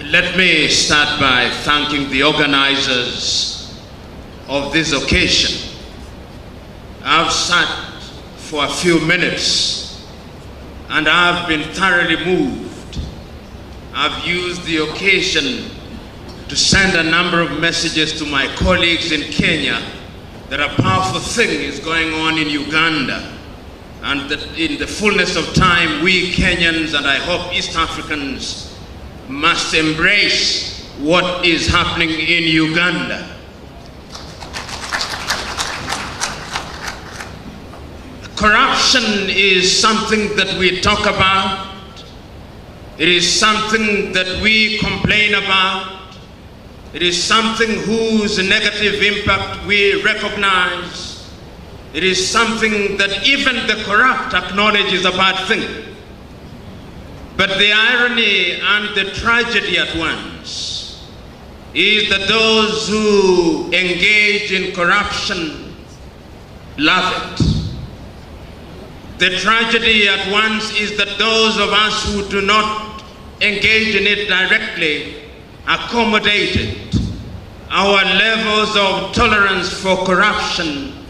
Let me start by thanking the organizers of this occasion. I've sat for a few minutes and I've been thoroughly moved. I've used the occasion to send a number of messages to my colleagues in Kenya that a powerful thing is going on in Uganda, and that in the fullness of time, we Kenyans and I hope East Africans must embrace what is happening in Uganda. Corruption is something that we talk about. It is something that we complain about. It is something whose negative impact we recognize. It is something that even the corrupt acknowledge is a bad thing. But the irony and the tragedy at once is that those who engage in corruption love it. The tragedy at once is that those of us who do not engage in it directly accommodate it. Our levels of tolerance for corruption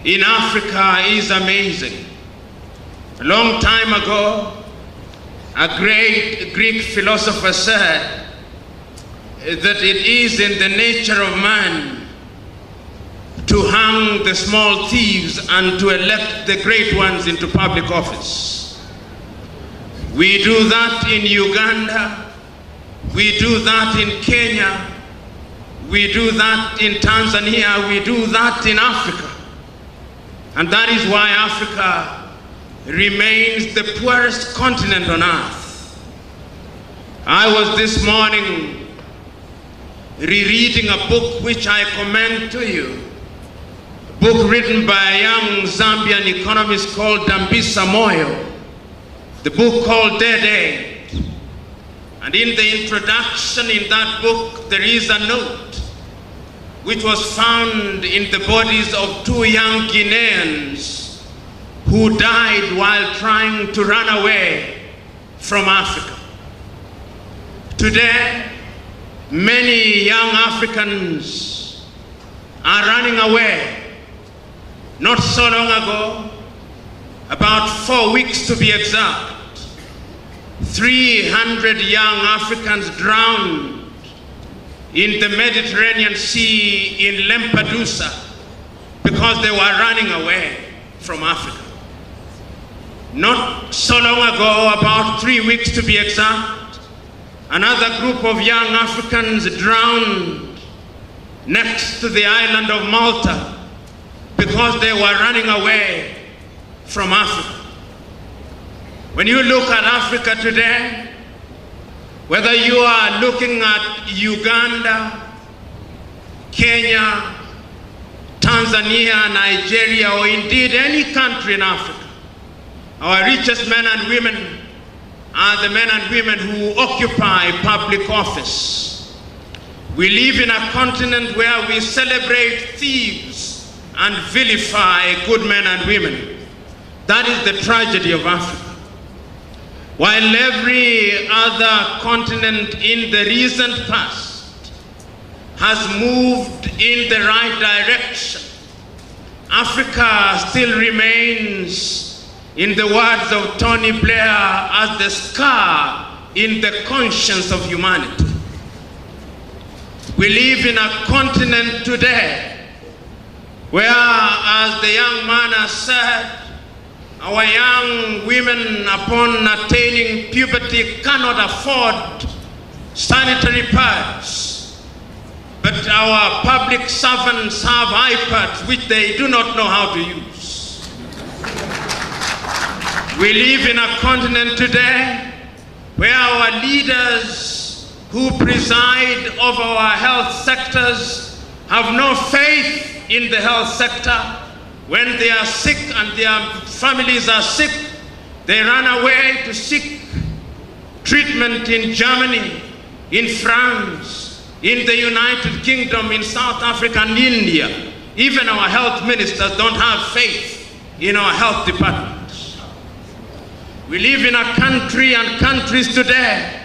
in Africa is amazing. A long time ago, a great Greek philosopher said that it is in the nature of man to hang the small thieves and to elect the great ones into public office. We do that in Uganda, we do that in Kenya, we do that in Tanzania, we do that in Africa. And that is why Africa remains the poorest continent on earth. I was this morning rereading a book which I commend to you, a book written by a young Zambian economist called Dambisa Moyo, the book called Dead Aid. And in the introduction in that book, there is a note which was found in the bodies of two young Guineans who died while trying to run away from Africa. Today, many young Africans are running away. Not so long ago, about 4 weeks to be exact, 300 young Africans drowned in the Mediterranean Sea in Lampedusa because they were running away from Africa. Not so long ago, about 3 weeks to be exact, another group of young Africans drowned next to the island of Malta because they were running away from Africa. When you look at Africa today, whether you are looking at Uganda, Kenya, Tanzania, Nigeria, or indeed any country in Africa, our richest men and women are the men and women who occupy public office. We live in a continent where we celebrate thieves and vilify good men and women. That is the tragedy of Africa. While every other continent in the recent past has moved in the right direction, Africa still remains, in the words of Tony Blair, as the scar in the conscience of humanity. We live in a continent today where, as the young man has said, our young women upon attaining puberty cannot afford sanitary pads, but our public servants have iPads which they do not know how to use. We live in a continent today where our leaders who preside over our health sectors have no faith in the health sector. When they are sick and their families are sick, they run away to seek treatment in Germany, in France, in the United Kingdom, in South Africa and India. Even our health ministers don't have faith in our health departments. We live in a country and countries today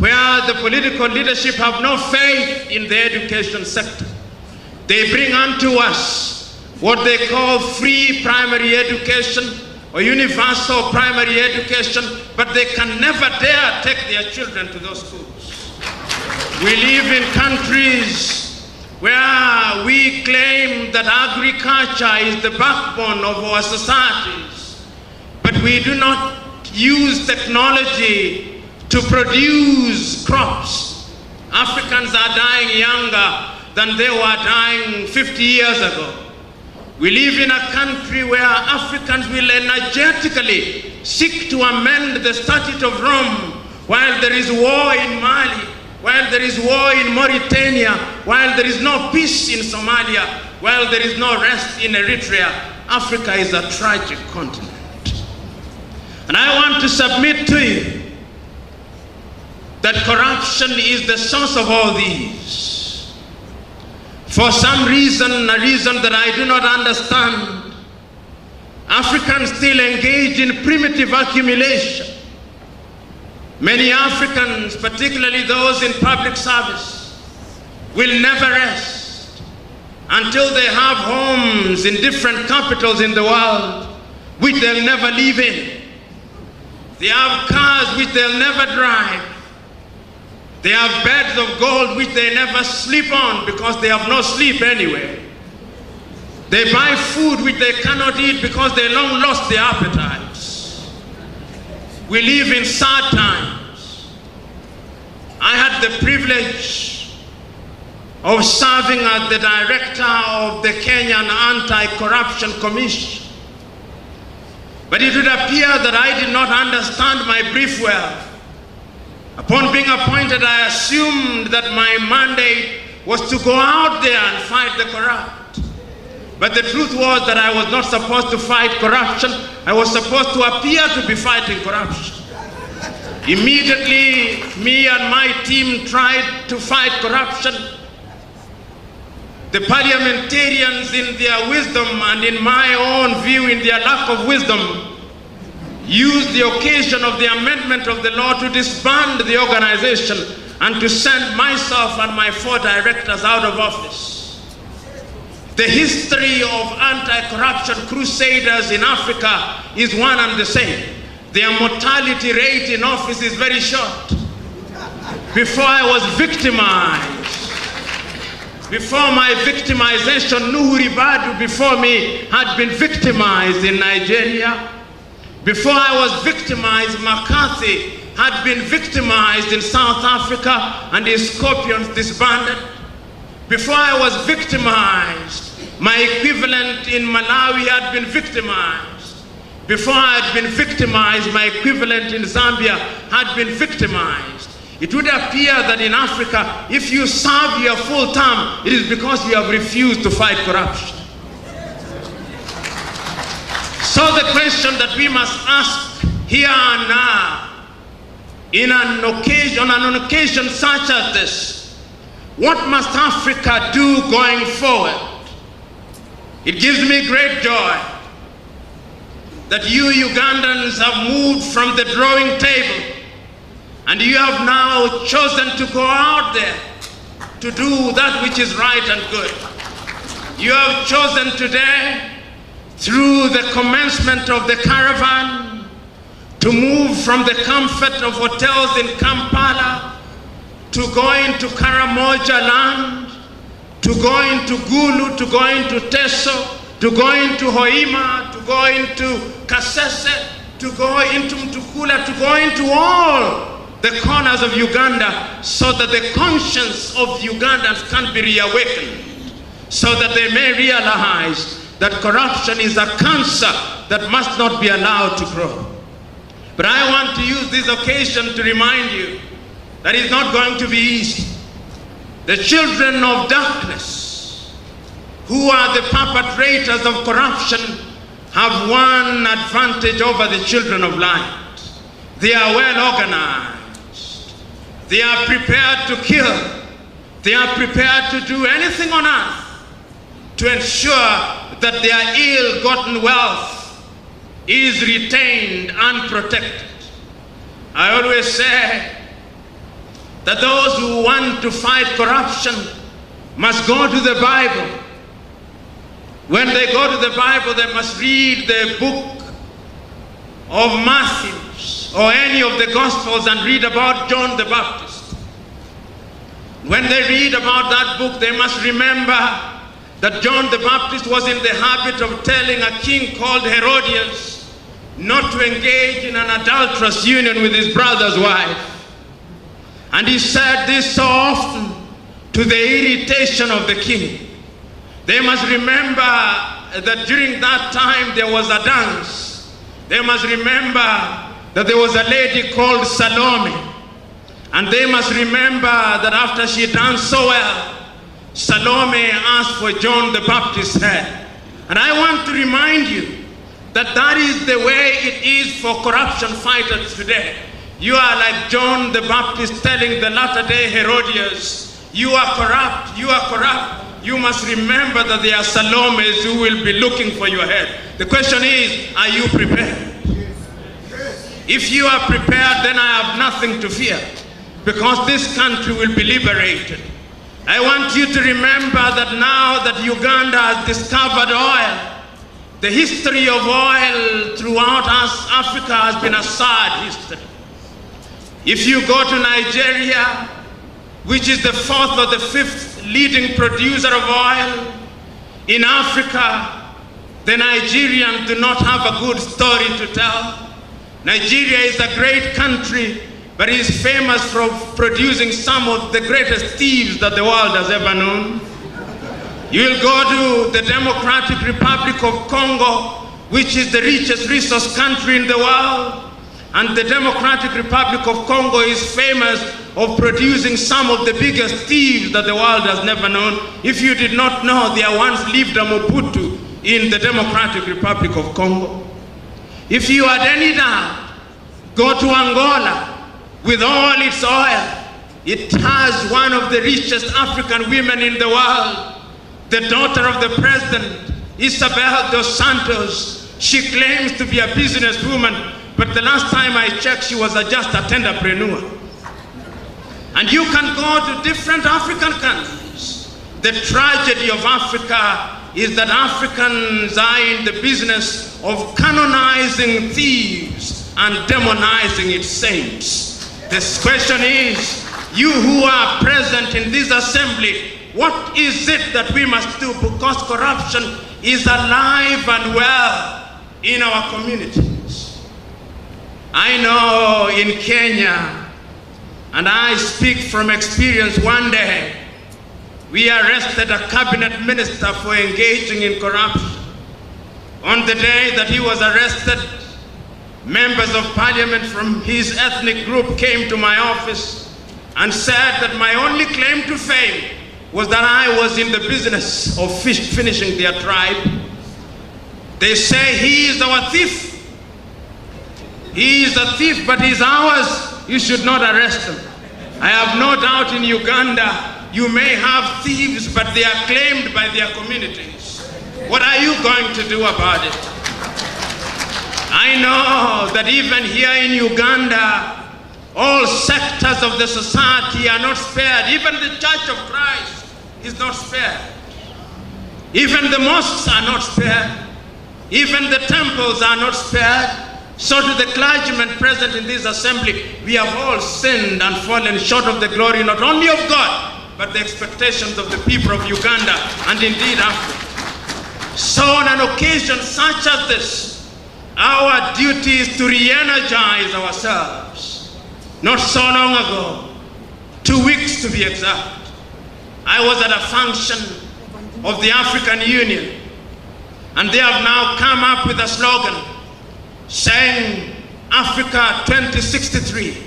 where the political leadership have no faith in the education sector. They bring unto us what they call free primary education or universal primary education, but they can never dare take their children to those schools. We live in countries where we claim that agriculture is the backbone of our societies, but we do not use technology to produce crops. Africans are dying younger than they were dying 50 years ago. We live in a country where Africans will energetically seek to amend the Statute of Rome while there is war in Mali, while there is war in Mauritania, while there is no peace in Somalia, while there is no rest in Eritrea. Africa is a tragic continent. And I want to submit to you that corruption is the source of all these. For some reason, a reason that I do not understand, Africans still engage in primitive accumulation. Many Africans, particularly those in public service, will never rest until they have homes in different capitals in the world which they'll never live in. They have cars which they'll never drive. They have beds of gold which they never sleep on because they have no sleep anyway. They buy food which they cannot eat because they long lost their appetites. We live in sad times. I had the privilege of serving as the director of the Kenyan Anti-Corruption Commission. But it would appear that I did not understand my brief well. Upon being appointed, I assumed that my mandate was to go out there and fight the corrupt. But the truth was that I was not supposed to fight corruption. I was supposed to appear to be fighting corruption. Immediately, me and my team tried to fight corruption. The parliamentarians, in their wisdom and in my own view, in their lack of wisdom, used the occasion of the amendment of the law to disband the organization and to send myself and my 4 directors out of office. The history of anti-corruption crusaders in Africa is one and the same. Their mortality rate in office is very short. Before I was victimized, before my victimization, Nuhu Ribadu before me had been victimized in Nigeria. Before I was victimized, McCarthy had been victimized in South Africa and his Scorpions disbanded. Before I was victimized, my equivalent in Malawi had been victimized. Before I had been victimized, my equivalent in Zambia had been victimized. It would appear that in Africa, if you serve your full term, it is because you have refused to fight corruption. So the question that we must ask here and now, on an occasion such as this, what must Africa do going forward? It gives me great joy that you Ugandans have moved from the drawing table and you have now chosen to go out there to do that which is right and good. You have chosen today, through the commencement of the caravan, to move from the comfort of hotels in Kampala to go into Karamoja land, to go into Gulu, to go into Teso, to go into Hoima, to go into Kasese, to go into Mtukula, to go into all the corners of Uganda, so that the conscience of Ugandans can be reawakened, so that they may realize that corruption is a cancer that must not be allowed to grow. But I want to use this occasion to remind you that it's not going to be easy. The children of darkness, who are the perpetrators of corruption, have one advantage over the children of light. They are well organized. They are prepared to kill. They are prepared to do anything on earth to ensure that their ill-gotten wealth is retained and protected. I always say that those who want to fight corruption must go to the Bible. When they go to the Bible, they must read the book of Matthew or any of the Gospels and read about John the Baptist. When they read about that book, they must remember that John the Baptist was in the habit of telling a king called Herodias not to engage in an adulterous union with his brother's wife. And he said this so often to the irritation of the king. They must remember that during that time there was a dance. They must remember that there was a lady called Salome. And they must remember that after she danced so well, Salome asked for John the Baptist's head. And I want to remind you that that is the way it is for corruption fighters today. You are like John the Baptist telling the latter-day Herodias, you are corrupt, you are corrupt. You must remember that there are Salomes who will be looking for your head. The question is, are you prepared? If you are prepared, then I have nothing to fear, because this country will be liberated. I want you to remember that now that Uganda has discovered oil, the history of oil throughout Africa has been a sad history. If you go to Nigeria, which is the fourth or the fifth leading producer of oil in Africa, the Nigerians do not have a good story to tell. Nigeria is a great country, but it is famous for producing some of the greatest thieves that the world has ever known. You will go to the Democratic Republic of Congo, which is the richest resource country in the world. And the Democratic Republic of Congo is famous of producing some of the biggest thieves that the world has never known. If you did not know, there once lived a Mobutu in the Democratic Republic of Congo. If you had any doubt, go to Angola with all its oil. It has one of the richest African women in the world. The daughter of the president, Isabel dos Santos. She claims to be a businesswoman, but the last time I checked, she was just a tenderpreneur. And you can go to different African countries. The tragedy of Africa is that Africans are in the business of canonizing thieves and demonizing its saints. This question is, you who are present in this assembly, what is it that we must do? Because corruption is alive and well in our communities. I know in Kenya, and I speak from experience, one day we arrested a cabinet minister for engaging in corruption. On the day that he was arrested, members of parliament from his ethnic group came to my office and said that my only claim to fame was that I was in the business of finishing their tribe. They say he is our thief. He is a thief, but he's ours. You should not arrest him. I have no doubt in Uganda, you may have thieves, but they are claimed by their communities. What are you going to do about it? I know that even here in Uganda, all sectors of the society are not spared. Even the Church of Christ is not spared. Even the mosques are not spared. Even the temples are not spared. So to the clergymen present in this assembly, we have all sinned and fallen short of the glory not only of God, but the expectations of the people of Uganda and indeed Africa. So on an occasion such as this, our duty is to re-energize ourselves. Not so long ago, 2 weeks to be exact, I was at a function of the African Union, and they have now come up with a slogan saying Africa 2063.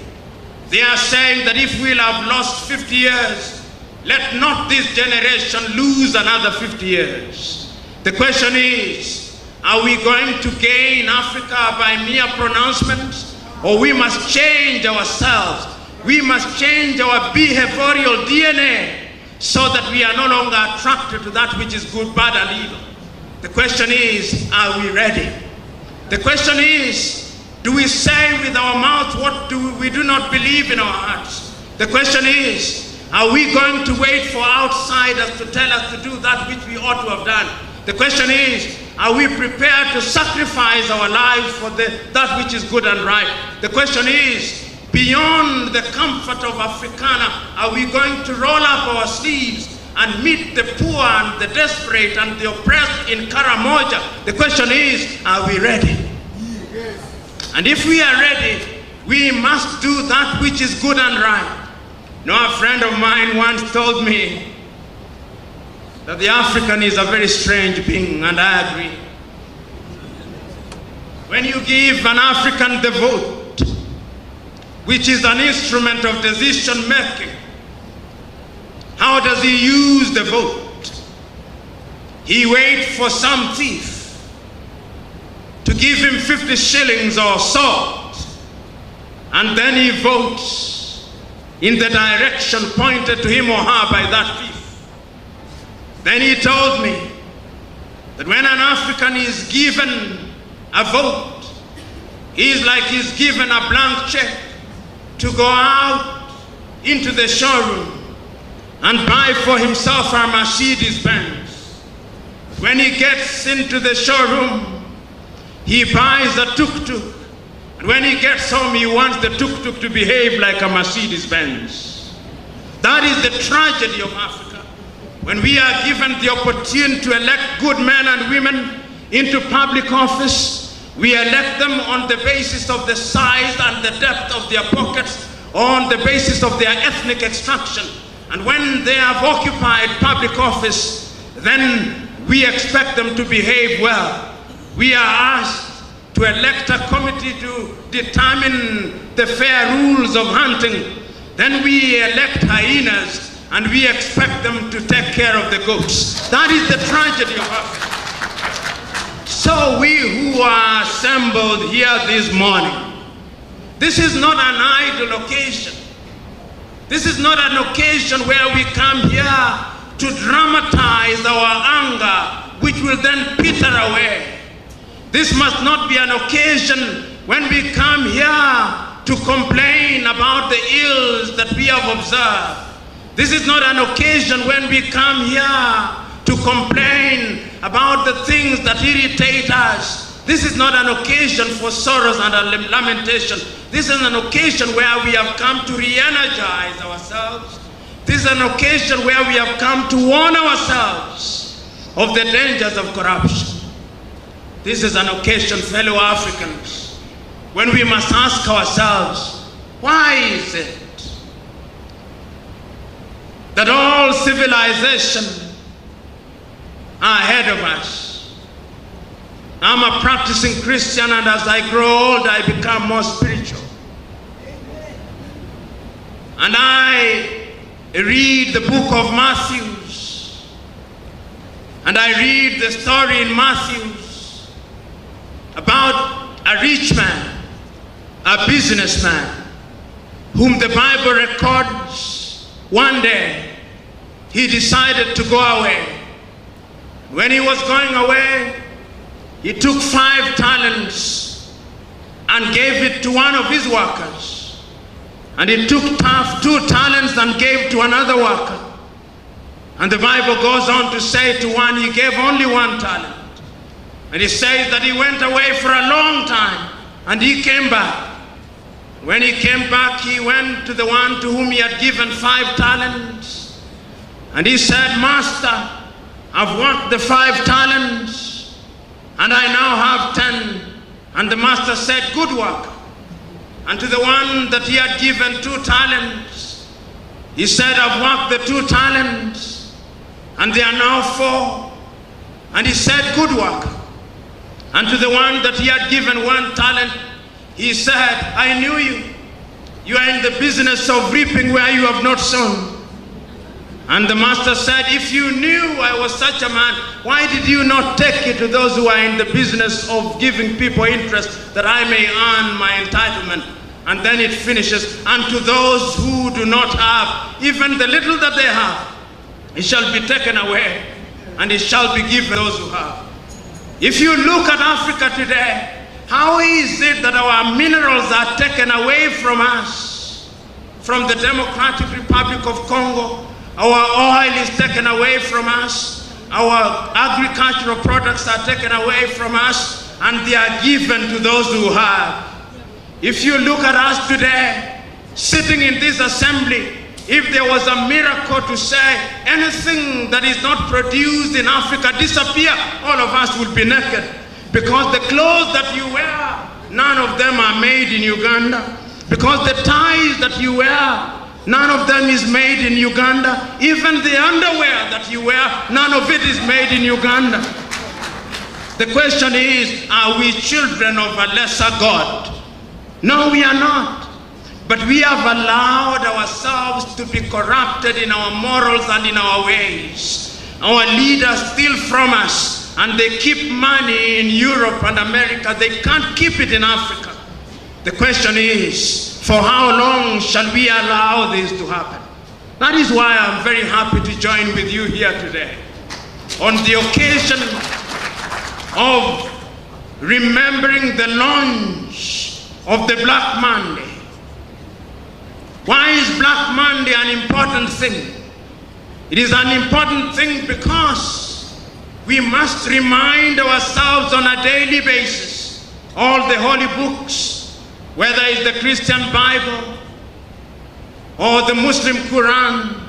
They are saying that if we'll have lost 50 years, let not this generation lose another 50 years. The question is, are we going to gain Africa by mere pronouncements? Or we must change ourselves. We must change our behavioral DNA so that we are no longer attracted to that which is good, bad, and evil. The question is, are we ready? The question is, do we say with our mouth what we do not believe in our hearts? The question is, are we going to wait for outsiders to tell us to do that which we ought to have done? The question is, are we prepared to sacrifice our lives for that which is good and right? The question is, beyond the comfort of Africana, are we going to roll up our sleeves and meet the poor and the desperate and the oppressed in Karamoja? The question is, are we ready? Yes. And if we are ready, we must do that which is good and right. Now, a friend of mine once told me that the African is a very strange being, and I agree. When you give an African the vote, which is an instrument of decision making, how does he use the vote? He waits for some thief to give him 50 shillings or salt, and then he votes in the direction pointed to him or her by that thief. Then he told me that when an African is given a vote, he is like he's given a blank check to go out into the showroom and buy for himself a Mercedes-Benz. When he gets into the showroom, he buys a tuk-tuk. And when he gets home, he wants the tuk-tuk to behave like a Mercedes-Benz. That is the tragedy of Africa. When we are given the opportunity to elect good men and women into public office, we elect them on the basis of the size and the depth of their pockets, or on the basis of their ethnic extraction. And when they have occupied public office, then we expect them to behave well. We are asked to elect a committee to determine the fair rules of hunting. Then we elect hyenas and we expect them to take care of the goats. That is the tragedy of Africa. So we who are assembled here this morning, this is not an idle occasion. This is not an occasion where we come here to dramatize our anger, which will then peter away. This must not be an occasion when we come here to complain about the ills that we have observed. This is not an occasion when we come here to complain about the things that irritate us. This is not an occasion for sorrows and lamentation. This is an occasion where we have come to re-energize ourselves. This is an occasion where we have come to warn ourselves of the dangers of corruption. This is an occasion, fellow Africans, when we must ask ourselves, why is it that all civilization are ahead of us? I'm a practicing Christian, and as I grow old, I become more spiritual. And I read the book of Matthew, and I read the story in Matthew about a rich man, a businessman, whom the Bible records one day he decided to go away. When he was going away, he took 5 talents and gave it to one of his workers. And he took 2 talents and gave to another worker. And the Bible goes on to say to one, he gave only 1 talent. And he says that he went away for a long time and he came back. When he came back, he went to the one to whom he had given 5 talents. And he said, Master, I've worked the 5 talents and I now have 10. And the master said, good work. And to the one that he had given 2 talents, he said, I've worked the 2 talents and they are now 4. And he said, good work. And to the one that he had given 1 talent, he said, I knew you. You are in the business of reaping where you have not sown. And the master said, if you knew I was such a man, why did you not take it to those who are in the business of giving people interest that I may earn my entitlement? And then it finishes, and to those who do not have, even the little that they have, it shall be taken away, and it shall be given to those who have. If you look at Africa today, how is it that our minerals are taken away from us from the Democratic Republic of Congo. Our oil is taken away from us. Our agricultural products are taken away from us, and they are given to those who have. If you look at us today, sitting in this assembly, if there was a miracle to say anything that is not produced in Africa disappear, all of us would be naked. Because the clothes that you wear, none of them are made in Uganda. Because the ties that you wear, none of them is made in Uganda. Even the underwear that you wear, none of it is made in Uganda. The question is, are we children of a lesser God? No, we are not. But we have allowed ourselves to be corrupted in our morals and in our ways. Our leaders steal from us, and they keep money in Europe and America. They can't keep it in Africa. The question is, for how long shall we allow this to happen? That is why I'm very happy to join with you here today. On the occasion of remembering the launch of the Black Monday. Why is Black Monday an important thing? It is an important thing because we must remind ourselves on a daily basis, all the holy books, whether it's the Christian Bible or the Muslim Quran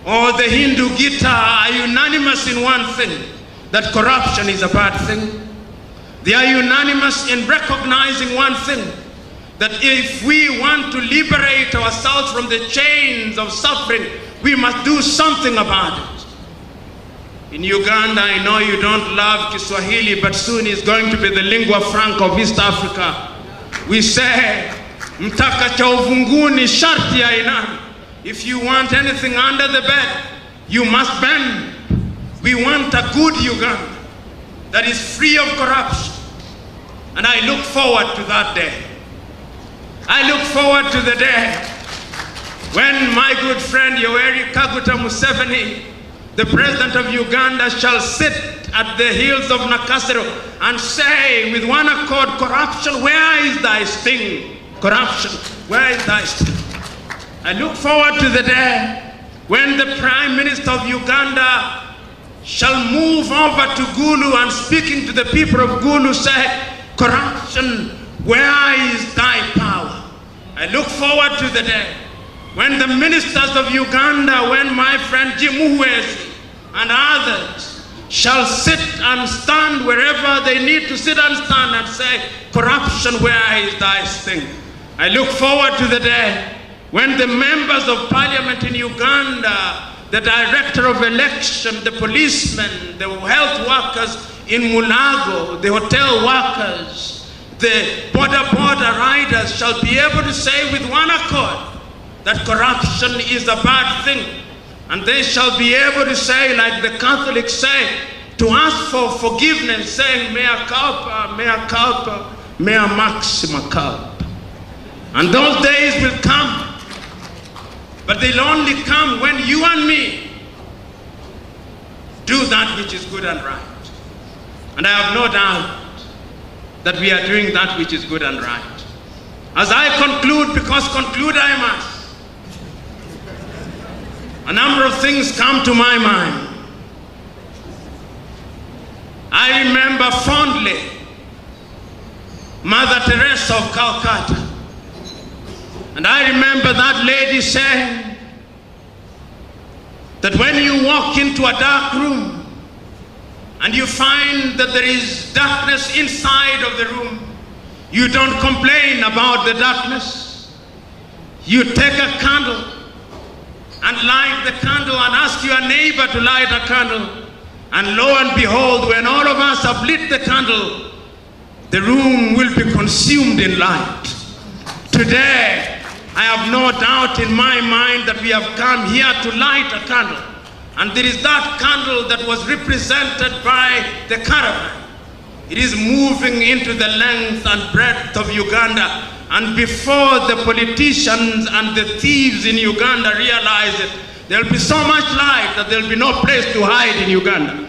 or the Hindu Gita, are unanimous in one thing, that corruption is a bad thing. They are unanimous in recognizing one thing, that if we want to liberate ourselves from the chains of suffering, we must do something about it. In Uganda, I know you don't love Kiswahili, but soon it's going to be the lingua franca of East Africa. We say, mtaka cha uvunguni sharti ya inani. If you want anything under the bed, you must bend. We want a good Uganda that is free of corruption. And I look forward to that day. I look forward to the day when my good friend Yoweri Kaguta Museveni, the president of Uganda, shall sit at the hills of Nakasero and say with one accord, corruption, where is thy sting? Corruption, where is thy sting? I look forward to the day when the Prime Minister of Uganda shall move over to Gulu and speaking to the people of Gulu say, corruption, where is thy power? I look forward to the day when the ministers of Uganda, when my friend Jim Muhwezi and others shall sit and stand wherever they need to sit and stand and say, corruption, where is thy sting? I look forward to the day when the members of parliament in Uganda, the director of election, the policemen, the health workers in Mulago, the hotel workers, the border riders shall be able to say with one accord that corruption is a bad thing. And they shall be able to say, like the Catholics say, to ask for forgiveness, saying, mea culpa, mea maxima culpa. And those days will come, but they'll only come when you and me do that which is good and right. And I have no doubt that we are doing that which is good and right. As I conclude, because conclude I must, a number of things come to my mind. I remember fondly Mother Teresa of Calcutta. And I remember that lady saying that when you walk into a dark room and you find that there is darkness inside of the room, you don't complain about the darkness. You take a candle and light the candle and ask your neighbor to light a candle. And lo and behold, when all of us have lit the candle, the room will be consumed in light. Today, I have no doubt in my mind that we have come here to light a candle. And there is that candle that was represented by the caravan. It is moving into the length and breadth of Uganda. And before the politicians and the thieves in Uganda realize it, there will be so much light that there will be no place to hide in Uganda.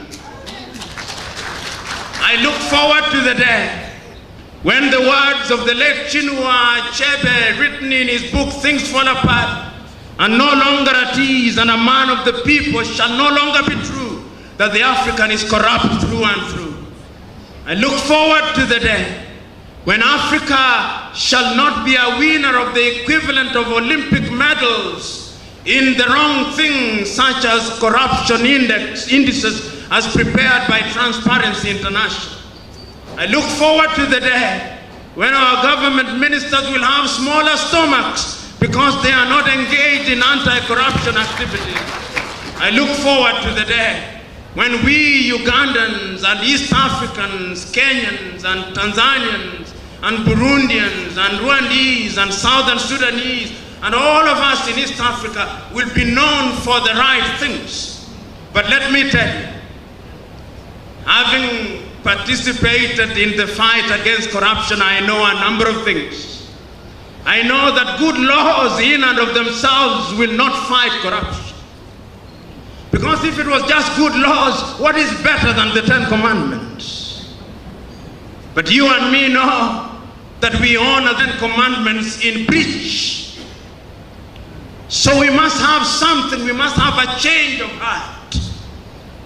I look forward to the day When the words of the late Chinua Achebe, written in his book Things Fall Apart, are no longer at ease and a man of the people shall no longer be true, that the African is corrupt through and through. I look forward to the day when Africa shall not be a winner of the equivalent of Olympic medals in the wrong things such as corruption indices as prepared by Transparency International. I look forward to the day when our government ministers will have smaller stomachs because they are not engaged in anti-corruption activities. I look forward to the day when we Ugandans and East Africans, Kenyans and Tanzanians and Burundians and Rwandese and Southern Sudanese and all of us in East Africa will be known for the right things. But let me tell you, having participated in the fight against corruption, I know a number of things. I know that good laws in and of themselves will not fight corruption. Because if it was just good laws, what is better than the 10 Commandments? But you and me know that we honor the 10 Commandments in breach. So we must have something, we must have a change of heart.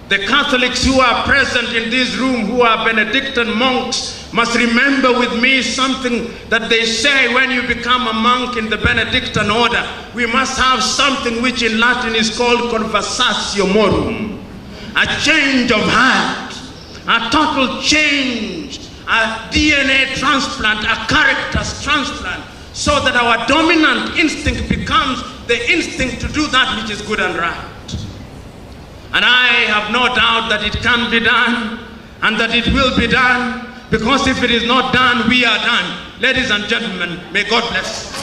The Catholics who are present in this room, who are Benedictine monks, must remember with me something that they say when you become a monk in the Benedictine order. We must have something which in Latin is called conversatio morum. A change of heart, a total change, a DNA transplant, a character transplant, so that our dominant instinct becomes the instinct to do that which is good and right. And I have no doubt that it can be done and that it will be done, because if it is not done, we are done. Ladies and gentlemen, may God bless.